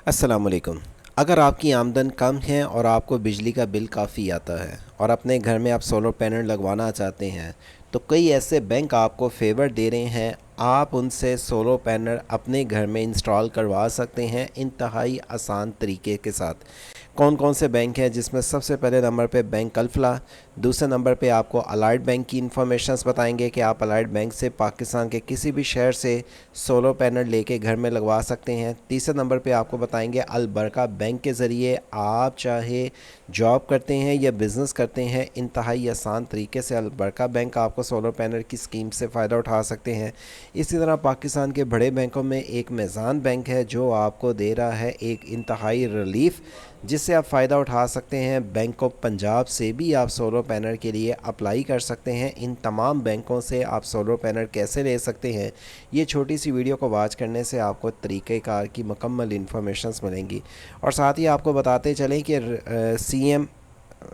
अस्सलाम वालेकुम। अगर आपकी आमदन कम है और आपको बिजली का बिल काफ़ी आता है और अपने घर में आप सोलर पैनल लगवाना चाहते हैं, तो कई ऐसे बैंक आपको फेवर दे रहे हैं। आप उनसे सोलर पैनल अपने घर में इंस्टॉल करवा सकते हैं इंतहाई आसान तरीके के साथ। कौन कौन से बैंक हैं, जिसमें सबसे पहले नंबर पे बैंक अल्फला, दूसरे नंबर पे आपको अलाइड बैंक की इन्फॉर्मेशंस बताएंगे कि आप अलाइड बैंक से पाकिस्तान के किसी भी शहर से सोलर पैनल लेके घर में लगवा सकते हैं। तीसरे नंबर पे आपको बताएंगे अल बरका बैंक के ज़रिए आप चाहे जॉब करते हैं या बिज़नेस करते हैं, इंतहाई आसान तरीके से अल बरका बैंक आपको सोलर पैनल की स्कीम से फ़ायदा उठा सकते हैं। इसी तरह पाकिस्तान के बड़े बैंकों में एक मेज़ान बैंक है जो आपको दे रहा है एक इंतहाई रिलीफ, जिससे आप फ़ायदा उठा सकते हैं। बैंक ऑफ पंजाब से भी आप सोलर पैनल के लिए अप्लाई कर सकते हैं। इन तमाम बैंकों से आप सोलर पैनल कैसे ले सकते हैं, ये छोटी सी वीडियो को वॉच करने से आपको तरीक़ेकार की मुकम्मल इन्फॉर्मेशंस मिलेंगी। और साथ ही आपको बताते चलें कि सीएम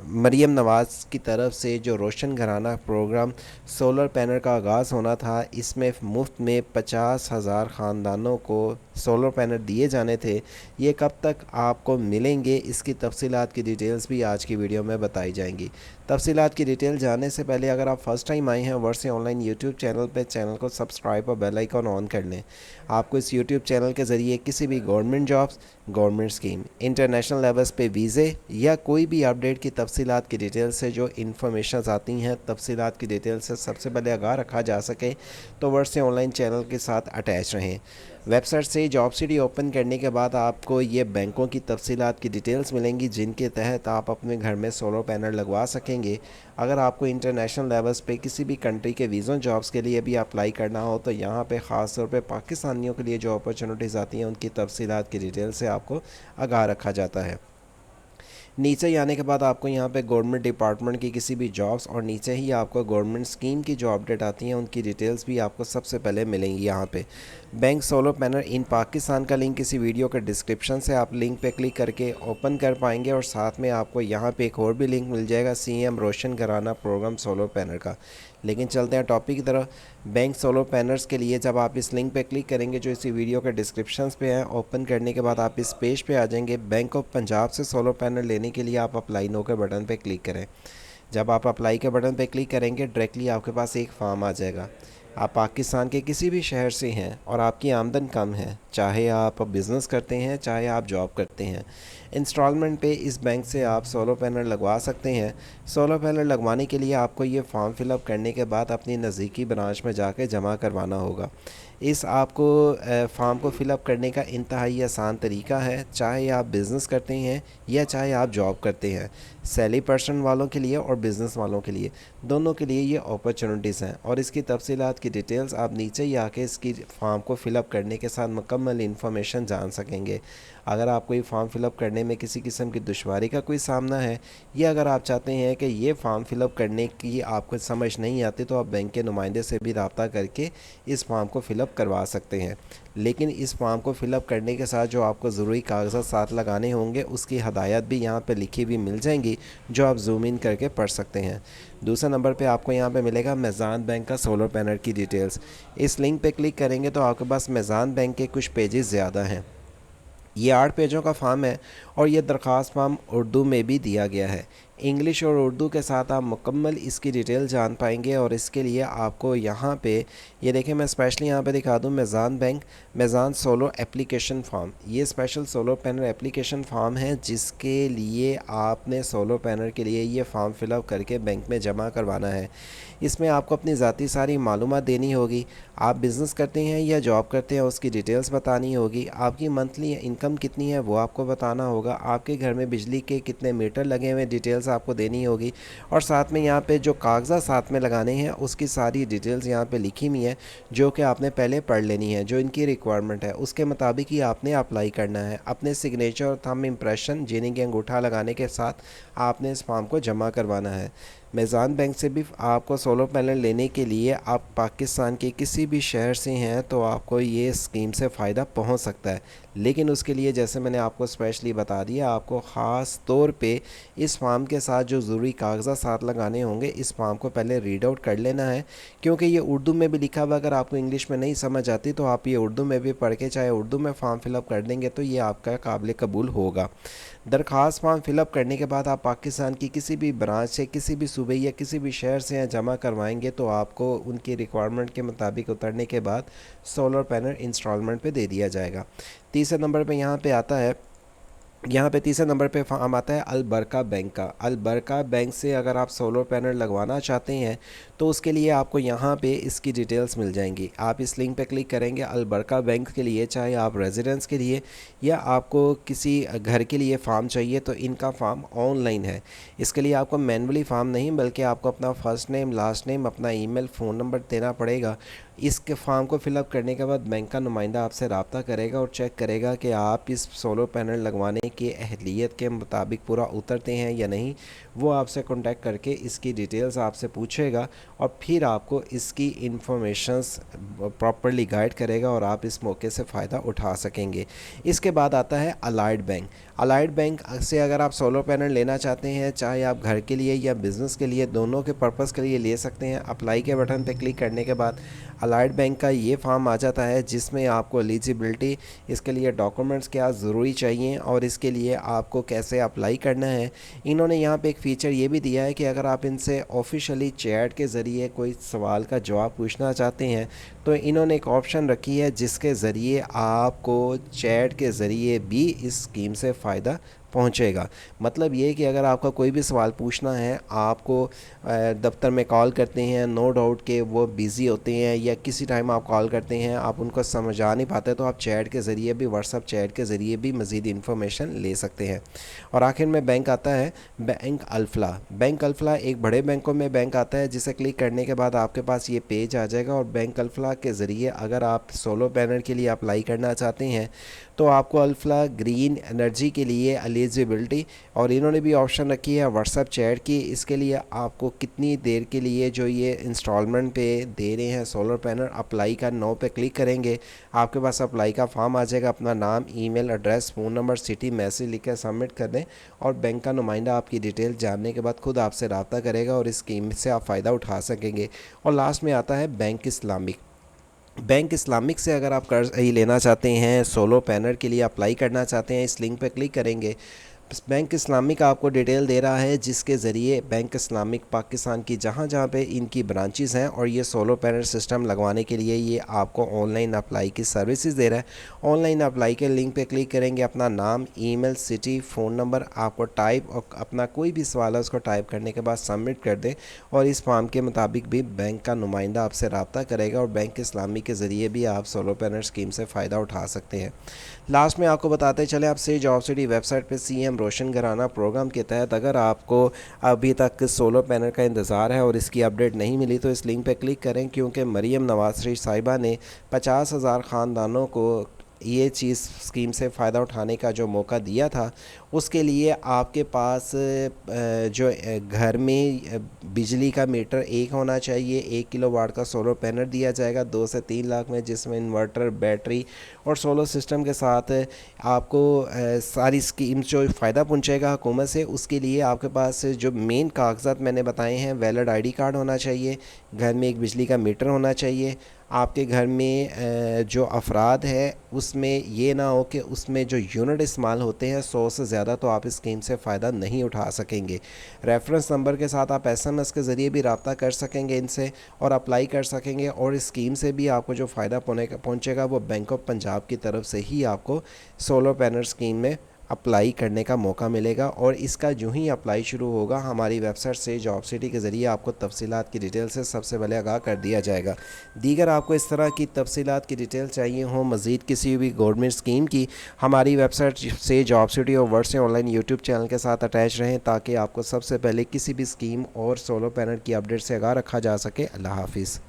मरीम नवाज़ की तरफ से जो रोशन घराना प्रोग्राम सोलर पैनल का आगाज़ होना था, इसमें मुफ्त में 50,000 ख़ानदानों को सोलर पैनल दिए जाने थे। ये कब तक आपको मिलेंगे, इसकी तफसीलात की डिटेल्स भी आज की वीडियो में बताई जाएंगी। तफसीलात की डिटेल जानने से पहले अगर आप फ़र्स्ट टाइम आए हैं वर्से ऑनलाइन यूट्यूब चैनल पर, चैनल को सब्सक्राइब और बेल आइकन ऑन कर लें। आपको इस यूट्यूब चैनल के ज़रिए किसी भी government jobs, government scheme, international levels पे वीज़े या कोई भी अपडेट की तफसीलात की डिटेल से जो इन्फॉर्मेशन आती हैं, तफसीलात की डिटेल से सबसे पहले आगाह रखा जा सके, तो वर्से ऑनलाइन चैनल के साथ अटैच रहें। वेबसाइट से जॉब सिटी ओपन करने के बाद आपको ये बैंकों की तफसीलात की डिटेल्स मिलेंगी, जिनके तहत आप अपने घर में सोलर पैनल लगवा सकेंगे। अगर आपको इंटरनेशनल लेवल्स पे किसी भी कंट्री के वीज़ा जॉब्स के लिए भी अप्लाई करना हो, तो यहाँ पे ख़ास तौर पे पाकिस्तानियों के लिए जो अपॉर्चुनिटीज़ आती हैं, उनकी तफसीलात की डिटेल से आपको आगाह रखा जाता है। नीचे ही आने के बाद आपको यहाँ पे गवर्नमेंट डिपार्टमेंट की किसी भी जॉब्स और नीचे ही आपको गवर्नमेंट स्कीम की जो अपडेट आती हैं, उनकी डिटेल्स भी आपको सबसे पहले मिलेंगी। यहाँ पे बैंक सोलर पैनल इन पाकिस्तान का लिंक किसी वीडियो के डिस्क्रिप्शन से आप लिंक पे क्लिक करके ओपन कर पाएंगे, और साथ में आपको यहाँ पे एक और भी लिंक मिल जाएगा सीएम रोशन घराना प्रोग्राम सोलर पैनल का। लेकिन चलते हैं टॉपिक की तरफ। बैंक सोलर पैनल्स के लिए जब आप इस लिंक पे क्लिक करेंगे जो इसी वीडियो के डिस्क्रिप्शन पे है, ओपन करने के बाद आप इस पेज पे आ जाएंगे। बैंक ऑफ पंजाब से सोलर पैनल लेने के लिए आप अप्लाई नो के बटन पे क्लिक करें। जब आप अप्लाई के बटन पे क्लिक करेंगे, डायरेक्टली आपके पास एक फॉर्म आ जाएगा। आप पाकिस्तान के किसी भी शहर से हैं और आपकी आमदन कम है, चाहे आप बिज़नेस करते हैं चाहे आप जॉब करते हैं, इंस्टॉलमेंट पे इस बैंक से आप सोलर पैनल लगवा सकते हैं। सोलर पैनल लगवाने के लिए आपको ये फॉर्म फिलअप करने के बाद अपनी नज़दीकी ब्रांच में जाके जमा करवाना होगा। इस आपको फॉर्म को फ़िलअप करने का इंतहाई आसान तरीका है, चाहे आप बिज़नेस करते हैं या चाहे आप जॉब करते हैं। सैलरी पर्सन वालों के लिए और बिज़नेस वालों के लिए, दोनों के लिए ये अपॉर्चुनिटीज़ हैं। और इसकी तफसीलात की डिटेल्स आप नीचे ही आके इसकी फॉर्म को फ़िलअप करने के साथ मुकम्मल इन्फॉर्मेशन जान सकेंगे। अगर आपको ये फॉर्म फ़िलअप करने में किसी किस्म की दुश्वारी का कोई सामना है, या अगर आप चाहते हैं कि ये फॉर्म फ़िलअप करने की आपको समझ नहीं आती, तो आप बैंक के नुमाइंदे से भी रब्ता करके इस फॉर्म को फ़िलअप करवा सकते हैं। लेकिन इस फॉर्म को फ़िलअप करने के साथ जो आपको ज़रूरी कागजात साथ लगाने होंगे, उसकी हदायत भी यहाँ पे लिखी हुई मिल जाएंगी, जो आप जूम इन करके पढ़ सकते हैं। दूसरे नंबर पे आपको यहाँ पे मिलेगा मेज़ान बैंक का सोलर पैनल की डिटेल्स। इस लिंक पे क्लिक करेंगे तो आपके पास मेज़ान बैंक के कुछ पेजेस ज़्यादा हैं। ये 8 पेजों का फॉर्म है और ये दरख्वास्त फॉर्म उर्दू में भी दिया गया है। इंग्लिश और उर्दू के साथ आप मुकम्मल इसकी डिटेल जान पाएंगे। और इसके लिए आपको यहाँ पे ये देखें, मैं स्पेशली यहाँ पे दिखा दूँ, मेज़ान बैंक मेज़ान सोलर एप्लीकेशन फॉर्म। ये special solar panel application form है, जिसके लिए आपने सोलर पैनल के लिए ये फॉर्म फिलअप करके बैंक में जमा करवाना है। इसमें आपको अपनी ज़ाती सारी मालूमात देनी होगी। आप बिज़नेस करते हैं या जॉब करते हैं, उसकी डिटेल्स बतानी होगी। आपकी मंथली इनकम कितनी है वो आपको बताना होगा। आपके घर में बिजली के कितने मीटर लगे हुए डिटेल्स आपको देनी होगी। और साथ में यहाँ पे जो कागज़ात साथ में लगाने हैं, उसकी सारी डिटेल्स यहाँ पे लिखी हुई हैं, जो कि आपने पहले पढ़ लेनी है। जो इनकी रिक्वायरमेंट है उसके मुताबिक ही आपने अप्लाई करना है। अपने सिग्नेचर और थंब इम्प्रेशन यानी कि अंगूठा लगाने के साथ आपने इस फॉर्म को जमा करवाना है। میزان بینک سے بھی آپ کو سولر پینل لینے کے لیے آپ پاکستان کے کسی بھی شہر سے ہیں تو آپ کو یہ اسکیم سے فائدہ پہنچ سکتا ہے، لیکن اس کے لیے جیسے میں نے آپ کو اسپیشلی بتا دیا، آپ کو خاص طور پہ اس فارم کے ساتھ جو ضروری کاغذات ساتھ لگانے ہوں گے اس فارم کو پہلے ریڈ آؤٹ کر لینا ہے، کیونکہ یہ اردو میں بھی لکھا ہوا، اگر آپ کو انگلش میں نہیں سمجھ آتی تو آپ یہ اردو میں بھی پڑھ کے چاہے اردو میں فارم فل اپ کر دیں گے تو یہ آپ کا قابل قبول ہوگا۔ درخواست فارم فل اپ کرنے کے بعد آپ پاکستان کی کسی بھی برانچ سے، کسی بھی صوبے یا کسی بھی شہر سے جمع کروائیں گے تو آپ کو ان کی ریکوائرمنٹ کے مطابق اترنے کے بعد سولر پینل انسٹالمنٹ پہ دے دیا جائے گا۔ تیسرے نمبر پہ تیسرے نمبر پہ فارم آتا ہے البرکہ بینک کا۔ البرکہ بینک سے اگر آپ سولر پینل لگوانا چاہتے ہیں تو اس کے لیے آپ کو یہاں پہ اس کی ڈیٹیلز مل جائیں گی۔ آپ اس لنک پہ کلک کریں گے البرکہ بینک کے لیے، چاہے آپ ریزیڈنس کے لیے یا آپ کو کسی گھر کے لیے فارم چاہیے تو ان کا فارم آن لائن ہے۔ اس کے لیے آپ کو مینولی فارم نہیں بلکہ آپ کو اپنا فرسٹ نیم، لاسٹ نیم، اپنا ای میل، فون نمبر دینا پڑے گا۔ اس کے فارم کو فل اپ کرنے کے بعد بینک کا نمائندہ آپ سے رابطہ کرے گا اور چیک کرے گا کہ آپ اس سولر پینل لگوانے کی اہلیت کے مطابق پورا اترتے ہیں یا نہیں۔ وہ آپ سے کانٹیکٹ کر کے اس کی ڈیٹیلز آپ سے پوچھے گا اور پھر آپ کو اس کی انفارمیشنز پراپرلی گائیڈ کرے گا اور آپ اس موقع سے فائدہ اٹھا سکیں گے۔ اس کے بعد آتا ہے الائڈ بینک۔ الائڈ بینک سے اگر آپ سولر پینل لینا چاہتے ہیں، چاہے آپ گھر کے لیے یا بزنس کے لیے، دونوں کے پرپس کے لیے لے سکتے ہیں۔ اپلائی کے بٹن پہ کلک کرنے کے بعد الائڈ بینک کا یہ فارم آ جاتا ہے جس میں آپ کو ایلیجیبلٹی، اس کے لیے ڈاکومنٹس کیا ضروری چاہیے اور اس کے لیے آپ کو کیسے اپلائی کرنا ہے۔ انہوں نے یہاں پہ ایک فیچر یہ بھی دیا ہے کہ اگر آپ ان سے آفیشیلی چیٹ کے ذریعے کوئی سوال کا جواب پوچھنا چاہتے ہیں تو انہوں نے ایک آپشن رکھی ہے جس کے ذریعے آپ کو چیٹ کے ذریعے بھی اس اسکیم سے فائدہ پہنچے گا۔ مطلب یہ کہ اگر آپ کا کوئی بھی سوال پوچھنا ہے، آپ کو دفتر میں کال کرتے ہیں، نو ڈاؤٹ کہ وہ بیزی ہوتے ہیں یا کسی ٹائم آپ کال کرتے ہیں آپ ان کو سمجھا نہیں پاتے تو آپ چیٹ کے ذریعے بھی، واٹس ایپ چیٹ کے ذریعے بھی مزید انفارمیشن لے سکتے ہیں۔ اور آخر میں بینک آتا ہے بینک الفلاح۔ بینک الفلاح ایک بڑے بینکوں میں بینک آتا ہے جسے کلک کرنے کے بعد آپ کے پاس یہ پیج آ جائے گا اور بینک الفلاح کے ذریعے اگر آپ سولر پینل کے لیے اپلائی کرنا چاہتے ہیں تو آپ کو الفلاح گرین انرجی کے لیے ایلیجیبلٹی، اور انہوں نے بھی آپشن رکھی ہے واٹس ایپ چیٹ کی۔ اس کے لیے آپ کو کتنی دیر کے لیے جو یہ انسٹالمنٹ پہ دے رہے ہیں سولر پینل، اپلائی کا نو پہ کلک کریں گے، آپ کے پاس اپلائی کا فارم آ جائے گا۔ اپنا نام، email address, phone number, city, message لکھ کے سبمٹ کر دیں اور بینک کا نمائندہ آپ کی ڈیٹیل جاننے کے بعد خود آپ سے رابطہ کرے گا اور اس اسکیم سے آپ فائدہ اٹھا سکیں گے۔ اور لاسٹ میں آتا ہے بینک اسلامک۔ بینک اسلامک سے اگر آپ قرض لینا چاہتے ہیں، سولر پینل کے لیے اپلائی کرنا چاہتے ہیں، اس لنک پہ کلک کریں گے۔ بینک اسلامک آپ کو ڈیٹیل دے رہا ہے جس کے ذریعے بینک اسلامک پاکستان کی جہاں پہ ان کی برانچز ہیں اور یہ سولر پینل سسٹم لگوانے کے لیے یہ آپ کو آن لائن اپلائی کی سروسز دے رہا ہے۔ آن لائن اپلائی کے لنک پہ کلک کریں گے، اپنا نام، ای میل، سٹی، فون نمبر آپ کو ٹائپ اور اپنا کوئی بھی سوال ہے اس کو ٹائپ کرنے کے بعد سبمٹ کر دیں اور اس فارم کے مطابق بھی بینک کا نمائندہ آپ سے رابطہ کرے گا اور بینک اسلامی کے ذریعے بھی آپ سولر پینل اسکیم سے فائدہ اٹھا سکتے ہیں۔ لاسٹ میں آپ کو بتاتے چلیں، آپ سے جاب سٹی ویب سائٹ پہ سی ایم روشن گھرانہ پروگرام کے تحت اگر آپ کو ابھی تک سولر پینل کا انتظار ہے اور اس کی اپڈیٹ نہیں ملی تو اس لنک پہ کلک کریں، کیونکہ مریم نواز شریف صاحبہ نے 50,000 خاندانوں کو یہ چیز اسکیم سے فائدہ اٹھانے کا جو موقع دیا تھا، اس کے لیے آپ کے پاس جو گھر میں بجلی کا میٹر ایک ہونا چاہیے، 1 کلو واٹ کا سولر پینل دیا جائے گا 2 سے 3 لاکھ میں، جس میں انورٹر، بیٹری اور سولر سسٹم کے ساتھ آپ کو ساری اسکیم جو فائدہ پہنچے گا حکومت سے، اس کے لیے آپ کے پاس جو مین کاغذات میں نے بتائے ہیں، ویلڈ آئی ڈی کارڈ ہونا چاہیے، گھر میں ایک بجلی کا میٹر ہونا چاہیے، آپ کے گھر میں جو افراد ہے اس میں یہ نہ ہو کہ اس میں جو یونٹ استعمال ہوتے ہیں 100 سے زیادہ، تو آپ اس اسکیم سے فائدہ نہیں اٹھا سکیں گے۔ ریفرنس نمبر کے ساتھ آپ SMS کے ذریعے بھی رابطہ کر سکیں گے ان سے اور اپلائی کر سکیں گے، اور اس اسکیم سے بھی آپ کو جو فائدہ پہنچے گا وہ بینک آف پنجاب کی طرف سے ہی آپ کو سولر پینل اسکیم میں اپلائی کرنے کا موقع ملے گا۔ اور اس کا جو ہی اپلائی شروع ہوگا ہماری ویب سائٹ سے جاب سٹی کے ذریعے آپ کو تفصیلات کی ڈیٹیل سے سب سے پہلے آگاہ کر دیا جائے گا۔ دیگر آپ کو اس طرح کی تفصیلات کی ڈیٹیل چاہیے ہوں مزید کسی بھی گورنمنٹ اسکیم کی، ہماری ویب سائٹ سے جاب سٹی اور ورڈ سے آن لائن یوٹیوب چینل کے ساتھ اٹیچ رہیں تاکہ آپ کو سب سے پہلے کسی بھی اسکیم اور سولر پینل کی اپڈیٹ سے آگاہ رکھا جا سکے۔ اللہ حافظ۔